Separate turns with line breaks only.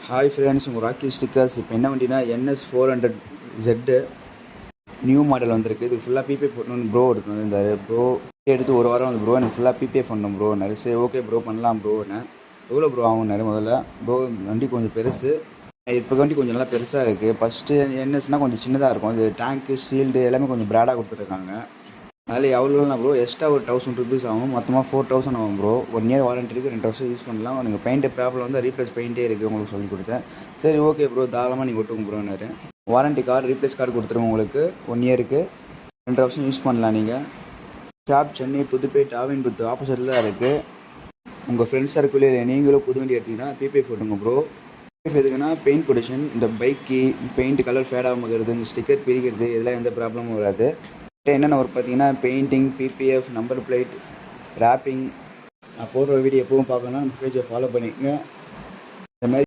Hi friends, உங்கள் rakhi stickers. இப்போ என்ன வண்டினா NS400Z நியூ மாடல் வந்திருக்கு. இது ஃபுல்லாக பிபே போடணும்னு ப்ரோ எடுத்துருந்தாரு. ப்ரோ எடுத்து ஒரு வாரம் வந்து ப்ரோ எனக்கு ஃபுல்லாக பிபே பண்ணணும் ப்ரோ நிறைய. சரி ஓகே ப்ரோ பண்ணலாம் ப்ரோன்னு. எவ்வளோ ப்ரோ ஆகும் நிறைய முதல்ல ப்ரோ? வண்டி கொஞ்சம் பெருசு, இப்போ வண்டி கொஞ்சம் நல்லா பெருசாக இருக்குது. ஃபஸ்ட்டு NSனால் கொஞ்சம் சின்னதாக இருக்கும். இது டேங்க்கு ஷீல்டு எல்லாமே கொஞ்சம் பிராடாக கொடுத்துருக்காங்க. அதில் எவ்வளோனா ப்ரோ எக்ஸ்ட்ரா ஒரு 1000 ருபீஸ் ஆகும். மொத்தமாக 4000 ஆகும் ப்ரோ. 1 இயர் வாரண்டி இருக்குது, 2 வருஷம் யூஸ் பண்ணலாம். நீங்கள் பெயிண்ட் ப்ராப்ளம் வந்து ரீப்ளேஸ் பெயிண்டே இருக்குது உங்களுக்கு சொல்லி கொடுத்தேன். சரி ஓகே ப்ரோ தாராளமாக நீங்கள் ஒட்டுங்க ப்ரோன்னாரு. வாரண்டி கார்டு ரீப்ளேஸ் கார்டு கொடுத்துருவோம் உங்களுக்கு 1 இயருக்கு, 2 வருஷம் யூஸ் பண்ணலாம். நீங்கள் ஷாப் சென்னை புதுப்பேட் ஆவின்புத்து ஆப்போசிட்டில் தான் இருக்குது. உங்கள் ஃப்ரெண்ட்ஸ் சர்க்கிளே நீங்களும் புது வண்டி எடுத்தீங்கன்னா பிபே போட்டுங்க ப்ரோ. பிபே எதுக்குன்னா பெயிண்ட் ப்ரொடக்ஷன், இந்த பைக்கு பெயிண்ட் கலர் ஃபேட் ஆகாமல் இருக்கிறது, இந்த ஸ்டிக்கர் பிரிக்கிறது, இதெல்லாம் எந்த ப்ராப்ளமும் வராது. என்னென்ன ஒர்க் பார்த்தீங்கன்னா painting, PPF, number plate, wrapping. நான் போடுற வீடியோ எப்பவும் பார்க்கணுன்னா நம்ம பேஜை ஃபாலோ பண்ணிக்கங்க.